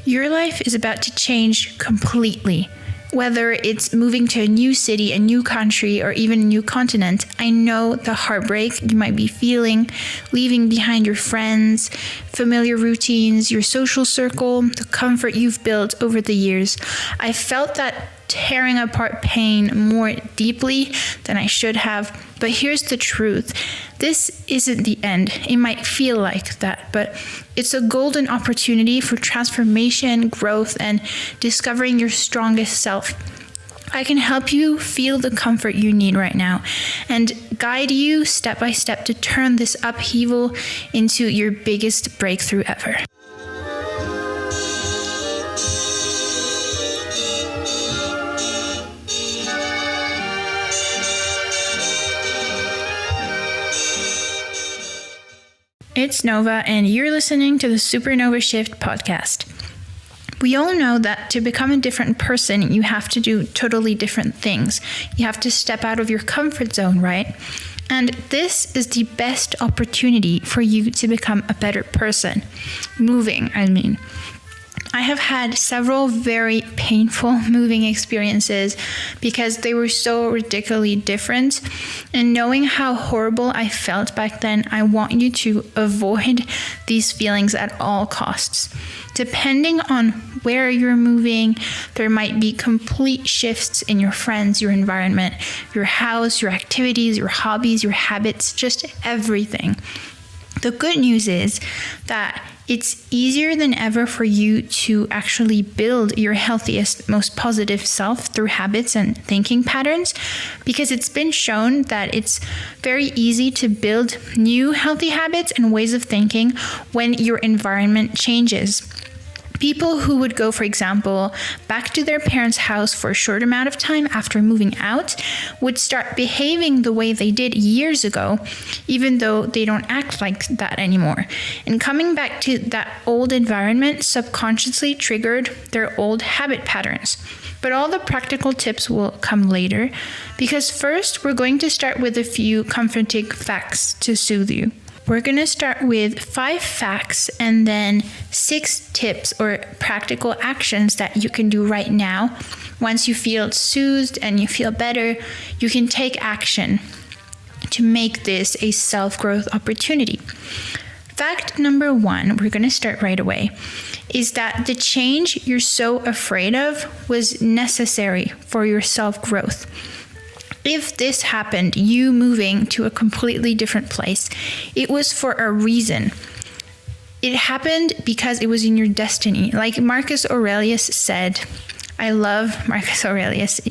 Your life is about to change completely. Whether it's moving to a new city, a new country, or even a new continent, I know the heartbreak you might be feeling, leaving behind your friends, familiar routines, your social circle, the comfort you've built over the years. I felt that tearing apart pain more deeply than I should have. But here's the truth. This isn't the end. It might feel like that, but it's a golden opportunity for transformation, growth, and discovering your strongest self. I can help you feel the comfort you need right now and guide you step by step to turn this upheaval into your biggest breakthrough ever. It's Nova, and you're listening to the Supernova Shift podcast. We all know that to become a different person, you have to do totally different things. You have to step out of your comfort zone, right? And this is the best opportunity for you to become a better person. I have had several very painful moving experiences because they were so ridiculously different. And knowing how horrible I felt back then, I want you to avoid these feelings at all costs. Depending on where you're moving, there might be complete shifts in your friends, your environment, your house, your activities, your hobbies, your habits, just everything. The good news is that it's easier than ever for you to actually build your healthiest, most positive self through habits and thinking patterns, because it's been shown that it's very easy to build new healthy habits and ways of thinking when your environment changes. People who would go, for example, back to their parents' house for a short amount of time after moving out would start behaving the way they did years ago, even though they don't act like that anymore. And coming back to that old environment subconsciously triggered their old habit patterns. But all the practical tips will come later, because first we're going to start with a few comforting facts to soothe you. We're going to start with 5 facts and then 6 tips or practical actions that you can do right now. Once you feel soothed and you feel better, you can take action to make this a self-growth opportunity. Fact number 1, we're going to start right away, is that the change you're so afraid of was necessary for your self-growth. If this happened, you moving to a completely different place, it was for a reason. It happened because it was in your destiny. Like Marcus Aurelius said, I love Marcus Aurelius.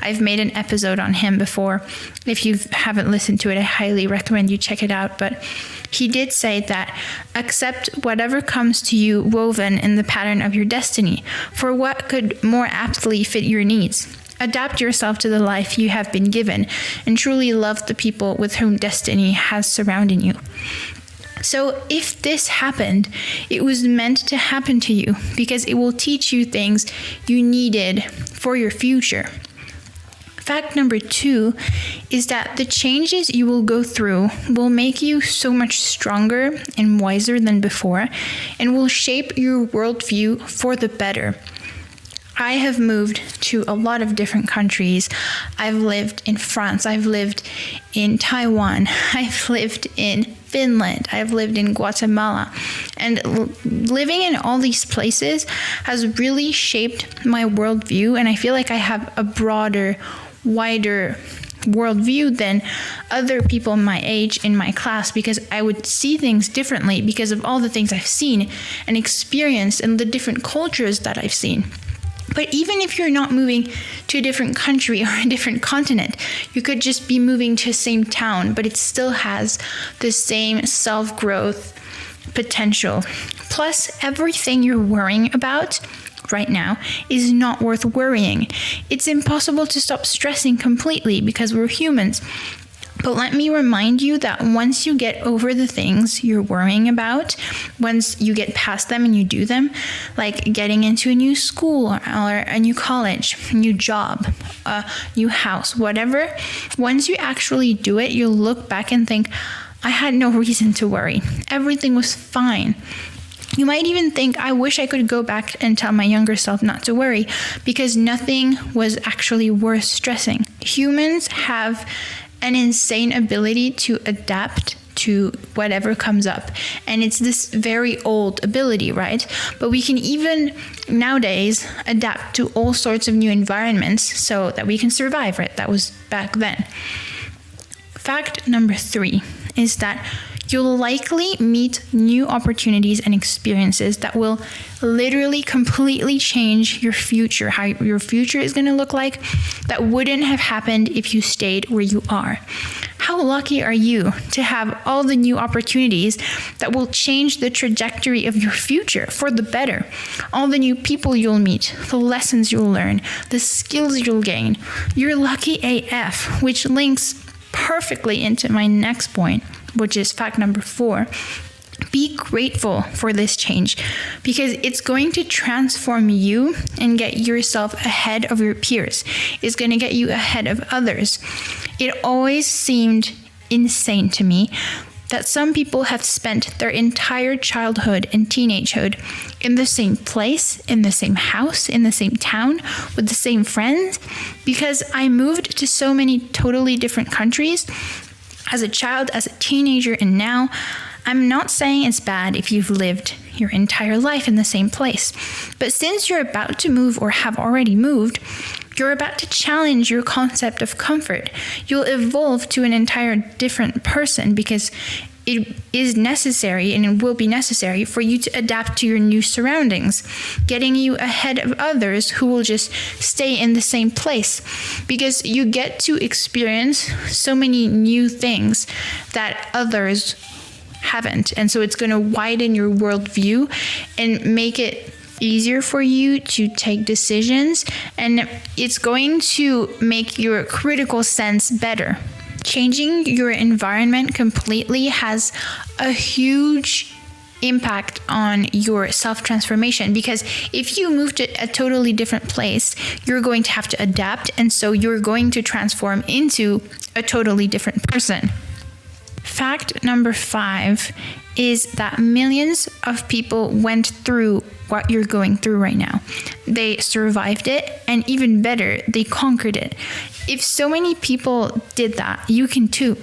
I've made an episode on him before. If you haven't listened to it, I highly recommend you check it out. But he did say that accept whatever comes to you woven in the pattern of your destiny, for what could more aptly fit your needs. Adapt yourself to the life you have been given and truly love the people with whom destiny has surrounded you. So if this happened, it was meant to happen to you because it will teach you things you needed for your future. Fact number 2 is that the changes you will go through will make you so much stronger and wiser than before and will shape your worldview for the better. I have moved to a lot of different countries. I've lived in France. I've lived in Taiwan. I've lived in Finland. I've lived in Guatemala. And living in all these places has really shaped my worldview. And I feel like I have a broader, wider worldview than other people my age in my class, because I would see things differently because of all the things I've seen and experienced and the different cultures that I've seen. But even if you're not moving to a different country or a different continent, you could just be moving to the same town, but it still has the same self-growth potential. Plus, everything you're worrying about right now is not worth worrying. It's impossible to stop stressing completely because we're humans. But let me remind you that once you get over the things you're worrying about, once you get past them and you do them, like getting into a new school or a new college, a new job, a new house, whatever, once you actually do it, you'll look back and think, I had no reason to worry. Everything was fine. You might even think, I wish I could go back and tell my younger self not to worry, because nothing was actually worth stressing. Humans have an insane ability to adapt to whatever comes up. And it's this very old ability, right? But we can even nowadays adapt to all sorts of new environments so that we can survive, right? That was back then. Fact number 3 is that you'll likely meet new opportunities and experiences that will literally completely change your future, how your future is going to look like, that wouldn't have happened if you stayed where you are. How lucky are you to have all the new opportunities that will change the trajectory of your future for the better? All the new people you'll meet, the lessons you'll learn, the skills you'll gain. You're lucky AF, which links perfectly into my next point, which is fact number 4. Be grateful for this change, because it's going to transform you and get yourself ahead of your peers. It's going to get you ahead of others. It always seemed insane to me that some people have spent their entire childhood and teenagehood in the same place, in the same house, in the same town, with the same friends, because I moved to so many totally different countries as a child, as a teenager, and now. I'm not saying it's bad if you've lived your entire life in the same place, but since you're about to move or have already moved, you're about to challenge your concept of comfort. You'll evolve to an entire different person, because it is necessary, and it will be necessary for you to adapt to your new surroundings, getting you ahead of others who will just stay in the same place, because you get to experience so many new things that others haven't. And so it's going to widen your worldview and make it easier for you to take decisions, and it's going to make your critical sense better. Changing your environment completely has a huge impact on your self-transformation, because if you move to a totally different place, you're going to have to adapt, and so you're going to transform into a totally different person. Fact number 5 is that millions of people went through what you're going through right now. They survived it, and even better, they conquered it. If so many people did that, you can too.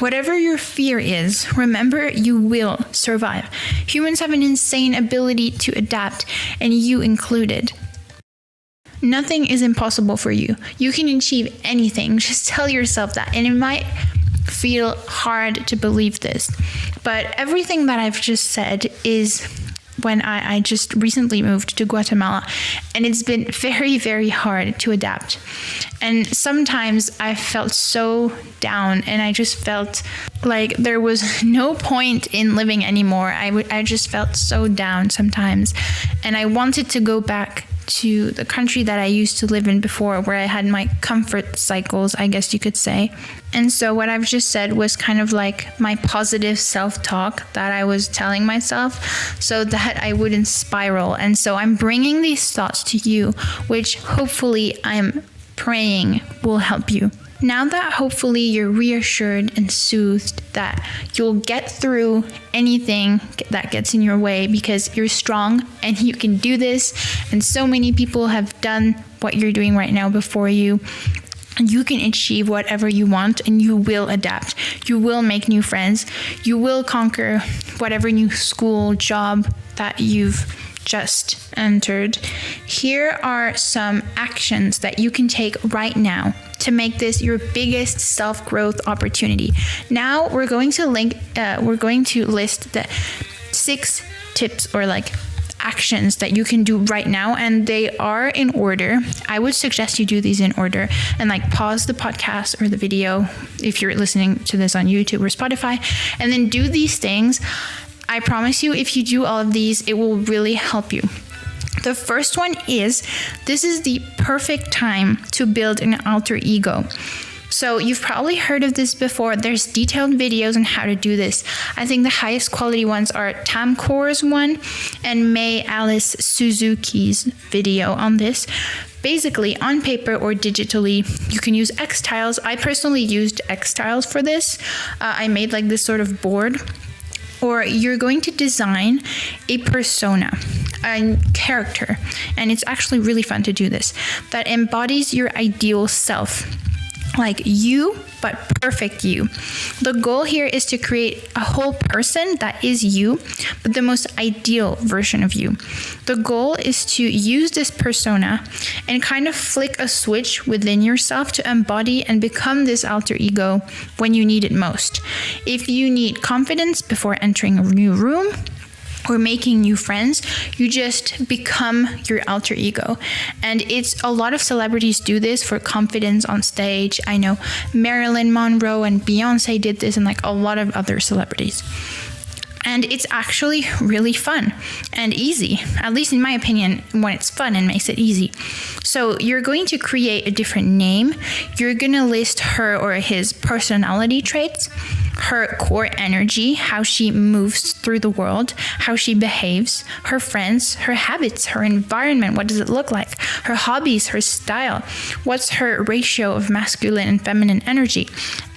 Whatever your fear is, remember, you will survive. Humans have an insane ability to adapt, and you included. Nothing is impossible for you. You can achieve anything. Just tell yourself that, and it might feel hard to believe this, but everything that I've just said is when I just recently moved to Guatemala, and it's been very, very hard to adapt. And sometimes I felt so down, and I just felt like there was no point in living anymore. I just felt so down sometimes, and I wanted to go back to the country that I used to live in before, where I had my comfort cycles, I guess you could say. And so what I've just said was kind of like my positive self-talk that I was telling myself so that I wouldn't spiral. And so I'm bringing these thoughts to you, which hopefully I'm praying will help you. Now that hopefully you're reassured and soothed that you'll get through anything that gets in your way, because you're strong and you can do this, and so many people have done what you're doing right now before you. You can achieve whatever you want, and you will adapt. You will make new friends. You will conquer whatever new school, job that you've just entered. Here are some actions that you can take right now to make this your biggest self-growth opportunity. Now we're going to list the 6 tips or like actions that you can do right now, and they are in order. I would suggest you do these in order, and like pause the podcast or the video if you're listening to this on YouTube or Spotify, and then do these things. I promise you, if you do all of these, it will really help you. The first one is, this is the perfect time to build an alter ego. So you've probably heard of this before. There's detailed videos on how to do this. I think the highest quality ones are Tam Kaur's one and May Alice Suzuki's video on this. Basically, on paper or digitally, you can use X-Tiles. I personally used X-Tiles for this. I made like this sort of board. or you're going to design a persona, a character, and it's actually really fun to do this, that embodies your ideal self. Like you, but perfect you. The goal here is to create a whole person that is you, but the most ideal version of you. The goal is to use this persona and kind of flick a switch within yourself to embody and become this alter ego when you need it most. If you need confidence before entering a new room, or making new friends, you just become your alter ego. And it's a lot of celebrities do this for confidence on stage. I know Marilyn Monroe and Beyonce did this, and like a lot of other celebrities. And it's actually really fun and easy, at least in my opinion, when it's fun and makes it easy. So you're going to create a different name. You're going to list her or his personality traits, her core energy, how she moves through the world, how she behaves, her friends, her habits, her environment, what does it look like, her hobbies, her style, what's her ratio of masculine and feminine energy,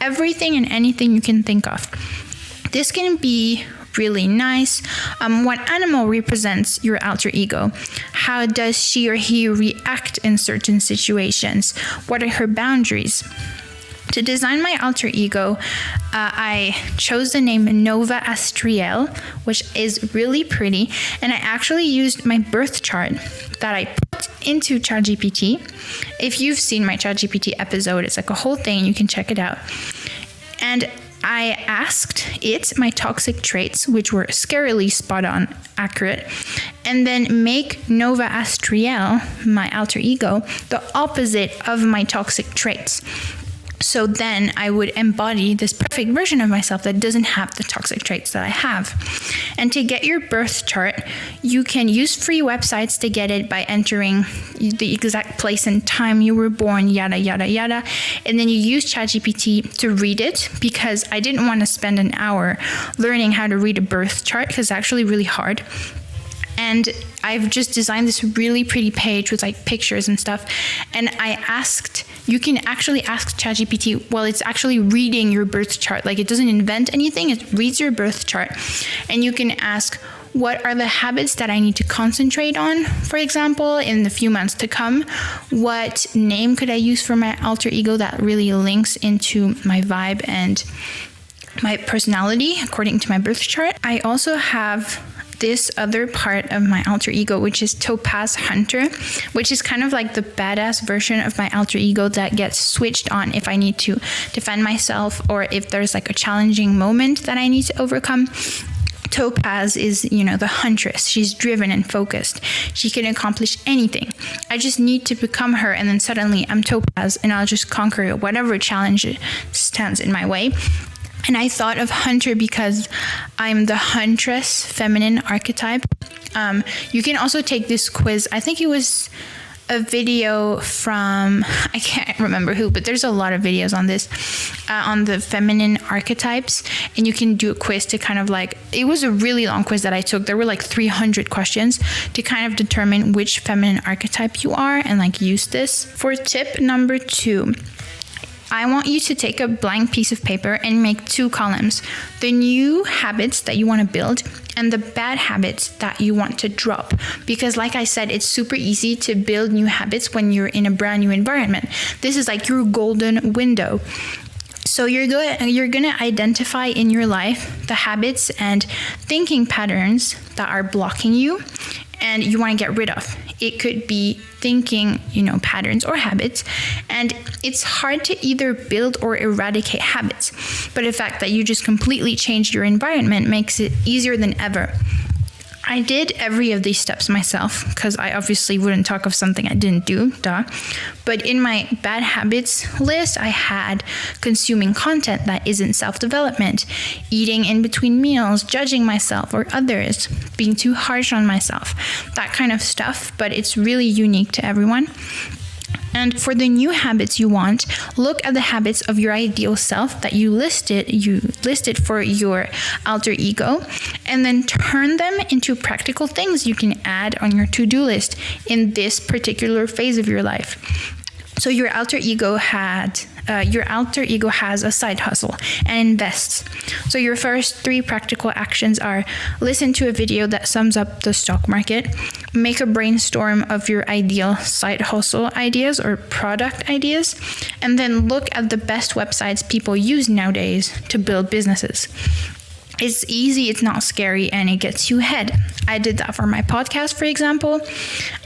everything and anything you can think of. This can be really nice. What animal represents your alter ego? How does she or he react in certain situations? What are her boundaries? To design my alter ego, I chose the name Nova Astriel, which is really pretty, and I actually used my birth chart that I put into ChatGPT. If you've seen my ChatGPT episode, it's like a whole thing, you can check it out. And I asked it my toxic traits, which were scarily spot on accurate, and then make Nova Astriel, my alter ego, the opposite of my toxic traits. So then I would embody this perfect version of myself that doesn't have the toxic traits that I have. And to get your birth chart, you can use free websites to get it by entering the exact place and time you were born, yada, yada, yada. And then you use ChatGPT to read it, because I didn't want to spend an hour learning how to read a birth chart, because it's actually really hard. And I've just designed this really pretty page with like pictures and stuff. And you can actually ask ChatGPT, well, it's actually reading your birth chart. Like, it doesn't invent anything, it reads your birth chart. And you can ask, what are the habits that I need to concentrate on, for example, in the few months to come? What name could I use for my alter ego that really links into my vibe and my personality according to my birth chart? I also have this other part of my alter ego, which is Topaz Hunter, which is kind of like the badass version of my alter ego that gets switched on if I need to defend myself, or if there's like a challenging moment that I need to overcome. Topaz is, the huntress. She's driven and focused. She can accomplish anything. I just need to become her, and then suddenly I'm Topaz, and I'll just conquer whatever challenge stands in my way. And I thought of hunter because I'm the huntress feminine archetype. You can also take this quiz. I think it was a video from, I can't remember who, but there's a lot of videos on this, on the feminine archetypes. And you can do a quiz to kind of like, it was a really long quiz that I took. There were like 300 questions to kind of determine which feminine archetype you are, and like use this. For tip number 2, I want you to take a blank piece of paper and make 2 columns. The new habits that you want to build and the bad habits that you want to drop. Because like I said, it's super easy to build new habits when you're in a brand new environment. This is like your golden window. So you're going to identify in your life the habits and thinking patterns that are blocking you and you want to get rid of. It could be thinking, patterns or habits. And it's hard to either build or eradicate habits. But the fact that you just completely changed your environment makes it easier than ever. I did every of these steps myself, because I obviously wouldn't talk of something I didn't do, duh. But in my bad habits list, I had consuming content that isn't self-development, eating in between meals, judging myself or others, being too harsh on myself, that kind of stuff, but it's really unique to everyone. And for the new habits you want, look at the habits of your ideal self that you listed for your alter ego, and then turn them into practical things you can add on your to-do list in this particular phase of your life. So your alter ego had your alter ego has a side hustle and invests. So your first 3 practical actions are: listen to a video that sums up the stock market, make a brainstorm of your ideal side hustle ideas or product ideas, and then look at the best websites people use nowadays to build businesses. It's easy, it's not scary, and it gets you ahead. I did that for my podcast, for example.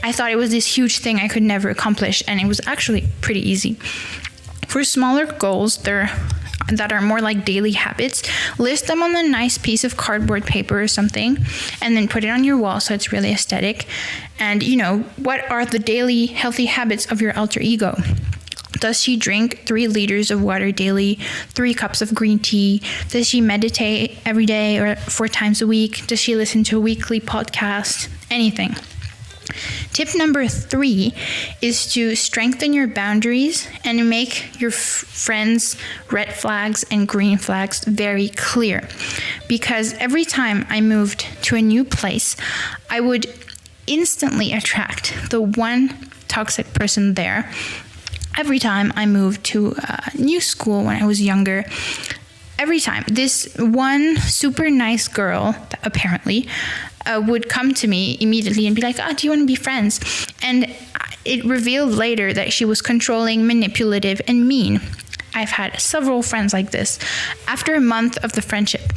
I thought it was this huge thing I could never accomplish, and it was actually pretty easy. For smaller goals that are more like daily habits, list them on a nice piece of cardboard paper or something, and then put it on your wall so it's really aesthetic. And what are the daily healthy habits of your alter ego? Does she drink 3 liters of water daily, 3 cups of green tea? Does she meditate every day or 4 times a week? Does she listen to a weekly podcast? Anything. Tip number 3 is to strengthen your boundaries and make your friends' red flags and green flags very clear. Because every time I moved to a new place, I would instantly attract the one toxic person there. Every time I moved to a new school when I was younger, every time this one super nice girl, apparently, would come to me immediately and be like, do you want to be friends? And it revealed later that she was controlling, manipulative, and mean. I've had several friends like this. After a month of the friendship,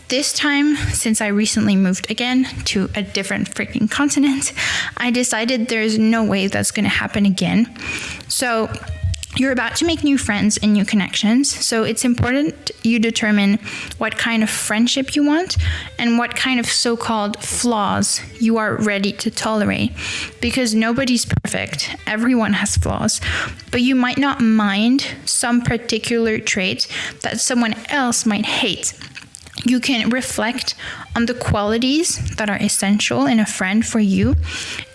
this time, since I recently moved again to a different freaking continent, I decided there's no way that's going to happen again. So you're about to make new friends and new connections. So it's important you determine what kind of friendship you want and what kind of so-called flaws you are ready to tolerate. Because nobody's perfect. Everyone has flaws. But you might not mind some particular trait that someone else might hate. You can reflect on the qualities that are essential in a friend for you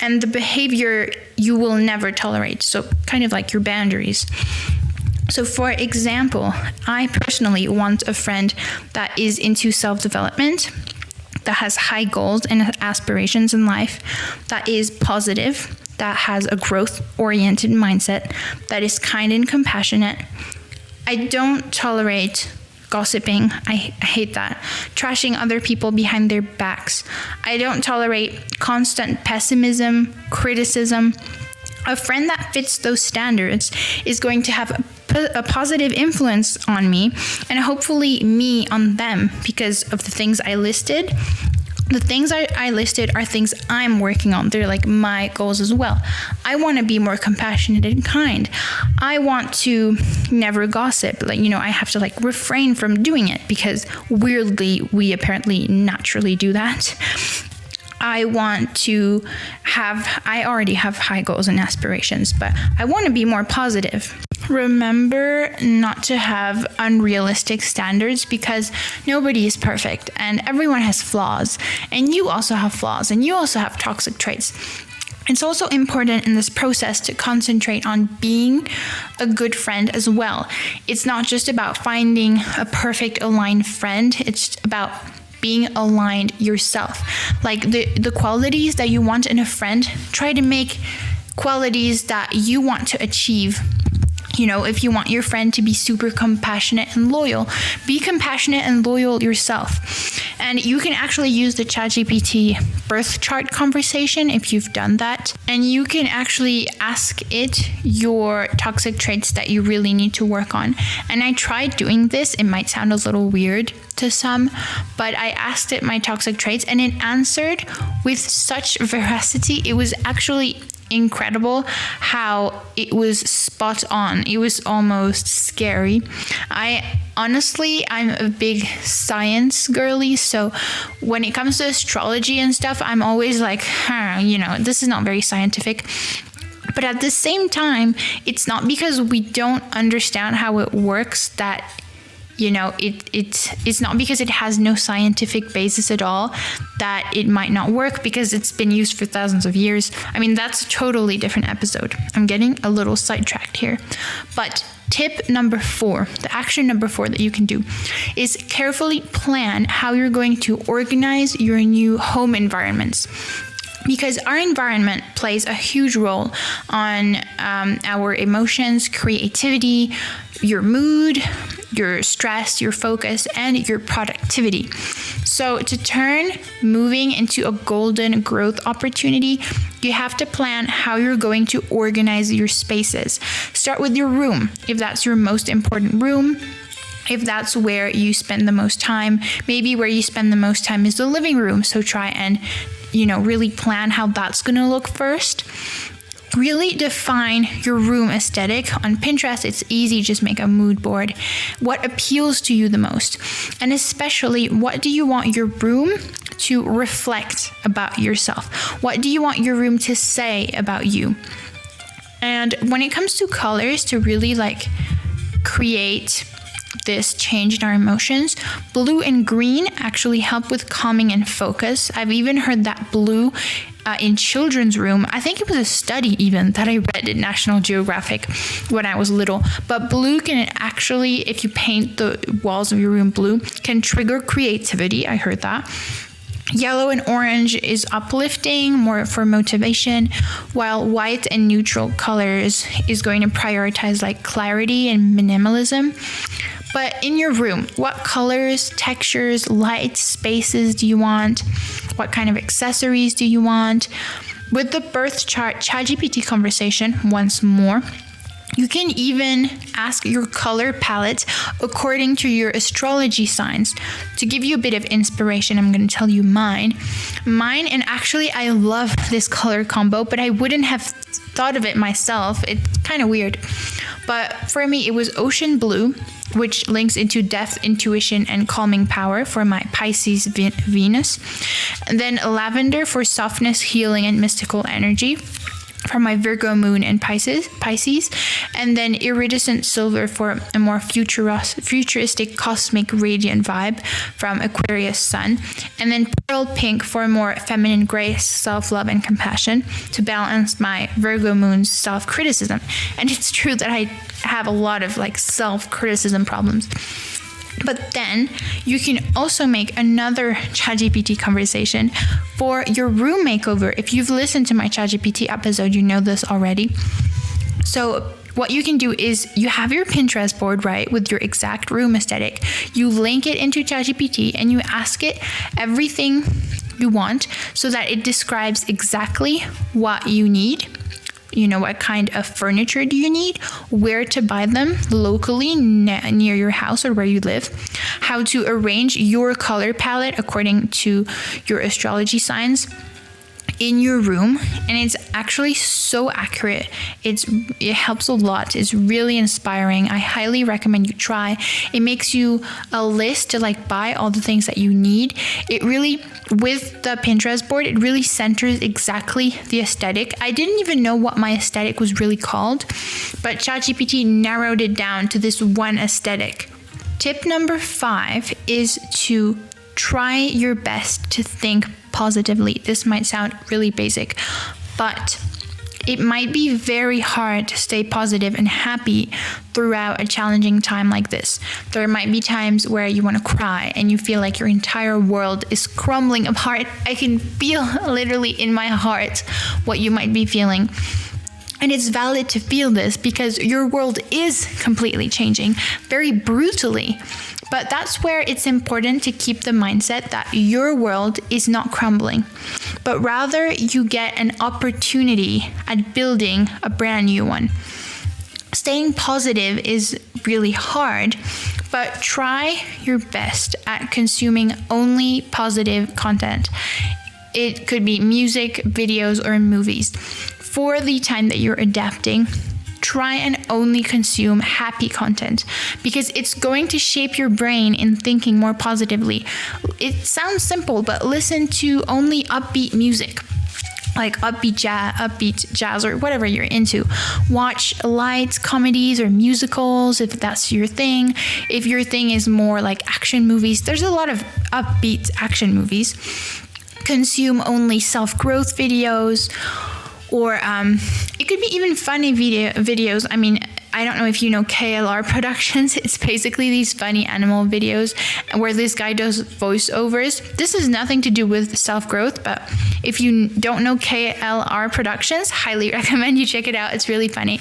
and the behavior you will never tolerate. So kind of like your boundaries. So for example, I personally want a friend that is into self-development, that has high goals and aspirations in life, that is positive, that has a growth-oriented mindset, that is kind and compassionate. I don't tolerate gossiping. I hate that. Trashing other people behind their backs. I don't tolerate constant pessimism, criticism. A friend that fits those standards is going to have a positive influence on me and hopefully me on them because of the things I listed. The things I listed are things I'm working on. They're like my goals as well. I want to be more compassionate and kind. I want to never gossip. I have to refrain from doing it because weirdly, we apparently naturally do that. I already have high goals and aspirations, but I want to be more positive. Remember not to have unrealistic standards because nobody is perfect and everyone has flaws, and you also have flaws and you also have toxic traits. It's also important in this process to concentrate on being a good friend as well. It's not just about finding a perfect aligned friend, it's about being aligned yourself. The qualities that you want in a friend, try to make qualities that you want to achieve. If you want your friend to be super compassionate and loyal, be compassionate and loyal yourself. And you can actually use the ChatGPT birth chart conversation if you've done that. And you can actually ask it your toxic traits that you really need to work on. And I tried doing this. It might sound a little weird to some, but I asked it my toxic traits and it answered with such veracity. It was actually incredible how it was spot on. It was almost scary. I'm a big science girly, so when it comes to astrology and stuff, I'm always like, this is not very scientific. But at the same time, it's not because we don't understand how it works that it's not because it has no scientific basis at all that it might not work because it's been used for thousands of years. That's a totally different episode. I'm getting a little sidetracked here. But tip number 4, the action number 4 that you can do is carefully plan how you're going to organize your new home environments. because our environment plays a huge role on our emotions, creativity, your mood, your stress, your focus, and your productivity. So to turn moving into a golden growth opportunity, you have to plan how you're going to organize your spaces. Start with your room, if that's your most important room. If that's where you spend the most time, maybe where you spend the most time is the living room. So try and really plan how that's going to look first. Really define your room aesthetic. On Pinterest, it's easy, just make a mood board. What appeals to you the most? And especially, what do you want your room to reflect about yourself? What do you want your room to say about you? And when it comes to colors, to really create this change in our emotions, blue and green actually help with calming and focus. I've even heard that blue in children's room, I think it was a study even that I read in National Geographic when I was little, but blue can actually, if you paint the walls of your room blue, can trigger creativity. I heard that. Yellow and orange is uplifting, more for motivation, while white and neutral colors is going to prioritize clarity and minimalism. But in your room, what colors, textures, lights, spaces do you want? What kind of accessories do you want? With the birth chart ChatGPT conversation, once more, you can even ask your color palette according to your astrology signs. To give you a bit of inspiration, I'm going to tell you mine. And actually, I love this color combo, but I wouldn't have thought of it myself. It's kind of weird. But for me, it was ocean blue, which links into depth, intuition, and calming power for my Pisces Venus. And then lavender for softness, healing, and mystical energy for my Virgo moon and Pisces, and then iridescent silver for a more futuristic cosmic radiant vibe from Aquarius sun, and then pearl pink for a more feminine grace, self-love, and compassion to balance my Virgo moon's self-criticism. And it's true that I have a lot of self-criticism problems. But then you can also make another ChatGPT conversation for your room makeover. If you've listened to my ChatGPT episode, you know this already. So what you can do is you have your Pinterest board, right, with your exact room aesthetic. You link it into ChatGPT and you ask it everything you want so that it describes exactly what you need. What kind of furniture do you need, where to buy them locally near your house or where you live, how to arrange your color palette according to your astrology signs in your room. And it's actually so accurate. It helps a lot. It's really inspiring. I highly recommend you try. It makes you a list to buy all the things that you need. It really, with the Pinterest board, it really centers exactly the aesthetic. I didn't even know what my aesthetic was really called, but ChatGPT narrowed it down to this one aesthetic. Tip number 5 is to try your best to think positively. This might sound really basic, but it might be very hard to stay positive and happy throughout a challenging time like this. There might be times where you want to cry and you feel like your entire world is crumbling apart. I can feel literally in my heart what you might be feeling. And it's valid to feel this because your world is completely changing very brutally. But that's where it's important to keep the mindset that your world is not crumbling, but rather you get an opportunity at building a brand new one. Staying positive is really hard, but try your best at consuming only positive content. It could be music, videos, or movies. For the time that you're adapting, try and only consume happy content because it's going to shape your brain in thinking more positively. It sounds simple, but listen to only upbeat music, like upbeat jazz or whatever you're into. Watch light comedies or musicals if that's your thing. If your thing is more like action movies, there's a lot of upbeat action movies. Consume only self-growth videos. Or it could be even funny videos. I mean, I don't know if you know KLR Productions. It's basically these funny animal videos where this guy does voiceovers. This has nothing to do with self-growth, but if you don't know KLR Productions, highly recommend you check it out. It's really funny.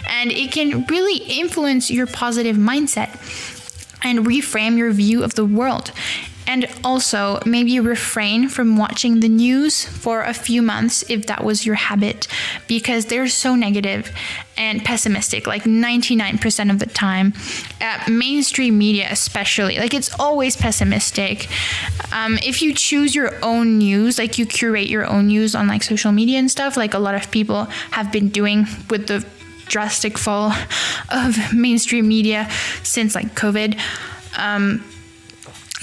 And it can really influence your positive mindset and reframe your view of the world. And also maybe refrain from watching the news for a few months if that was your habit, because they're so negative and pessimistic, like 99% of the time. Mainstream media especially, like it's always pessimistic. If you choose your own news, like you curate your own news on like social media and stuff, like a lot of people have been doing with the drastic fall of mainstream media since like COVID,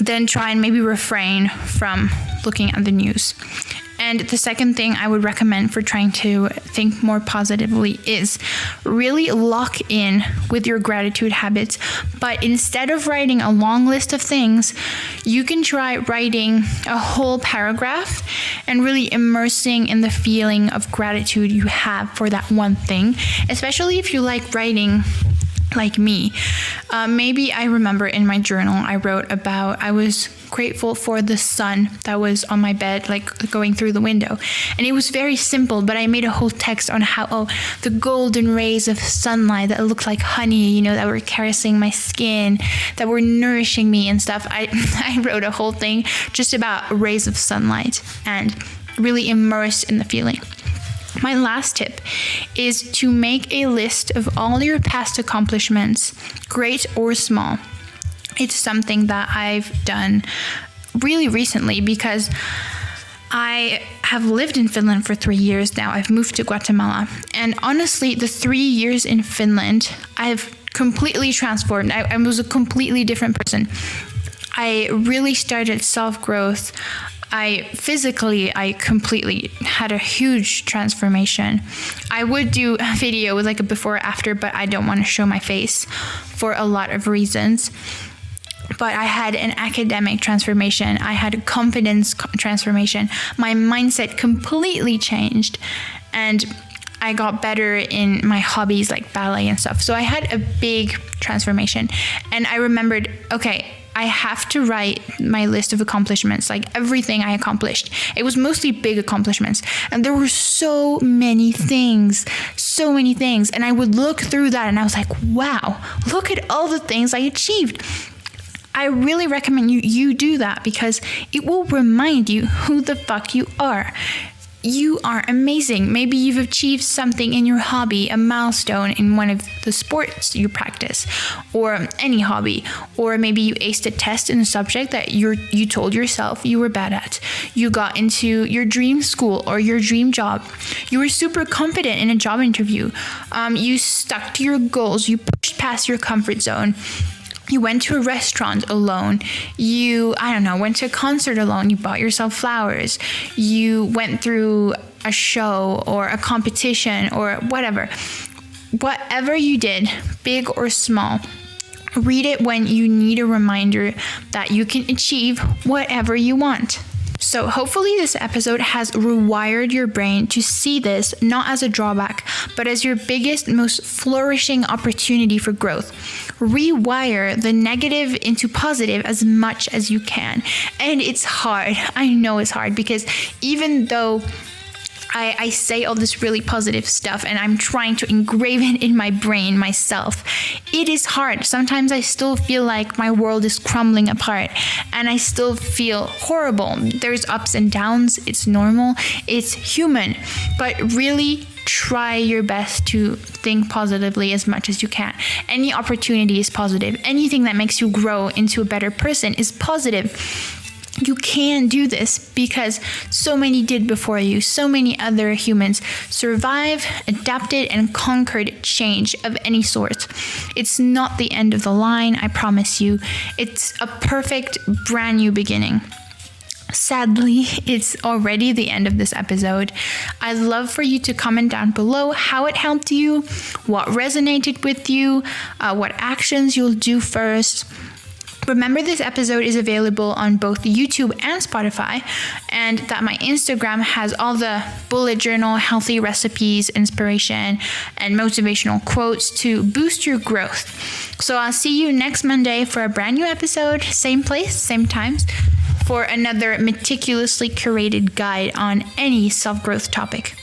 then try and maybe refrain from looking at the news. And the second thing I would recommend for trying to think more positively is really lock in with your gratitude habits. But instead of writing a long list of things, you can try writing a whole paragraph and really immersing in the feeling of gratitude you have for that one thing, especially if you like writing like me. Maybe I remember in my journal I wrote about I was grateful for the sun that was on my bed, like going through the window. And it was very simple, but I made a whole text on how, the golden rays of sunlight that looked like honey, that were caressing my skin, that were nourishing me and stuff. I wrote a whole thing just about rays of sunlight and really immersed in the feeling. My last tip is to make a list of all your past accomplishments, great or small. It's something that I've done really recently because I have lived in Finland for 3 years now. I've moved to Guatemala. And honestly, the 3 years in Finland, I've completely transformed. I was a completely different person. I really started self-growth. I completely had a huge transformation. I would do a video with like a before or after, but I don't want to show my face for a lot of reasons. But I had an academic transformation. I had a confidence transformation. My mindset completely changed. And I got better in my hobbies like ballet and stuff. So I had a big transformation. And I remembered, okay, I have to write my list of accomplishments, like everything I accomplished. It was mostly big accomplishments. And there were so many things. And I would look through that and I was like, wow, look at all the things I achieved. I really recommend you do that because it will remind you who the fuck you are. You are amazing. Maybe you've achieved something in your hobby, a milestone in one of the sports you practice, or any hobby. Or maybe you aced a test in a subject that you told yourself you were bad at. You got into your dream school or your dream job. You were super confident in a job interview. You stuck to your goals. You pushed past your comfort zone. You went to a restaurant alone. You, went to a concert alone. You bought yourself flowers. You went through a show or a competition or whatever. Whatever you did, big or small, read it when you need a reminder that you can achieve whatever you want. So hopefully this episode has rewired your brain to see this not as a drawback, but as your biggest, most flourishing opportunity for growth. Rewire the negative into positive as much as you can. And it's hard. I know it's hard because even though I say all this really positive stuff and I'm trying to engrave it in my brain myself, it is hard. Sometimes I still feel like my world is crumbling apart and I still feel horrible. There's ups and downs. It's normal. It's human. But really try your best to think positively as much as you can. Any opportunity is positive. Anything that makes you grow into a better person is positive. You can do this because so many did before you. So many other humans survived, adapted, and conquered change of any sort. It's not the end of the line, I promise you. It's a perfect brand new beginning. Sadly, it's already the end of this episode. I'd love for you to comment down below how it helped you, what resonated with you, what actions you'll do first. Remember, this episode is available on both YouTube and Spotify, and that my Instagram has all the bullet journal, healthy recipes, inspiration, and motivational quotes to boost your growth. So I'll see you next Monday for a brand new episode, same place, same times, for another meticulously curated guide on any self-growth topic.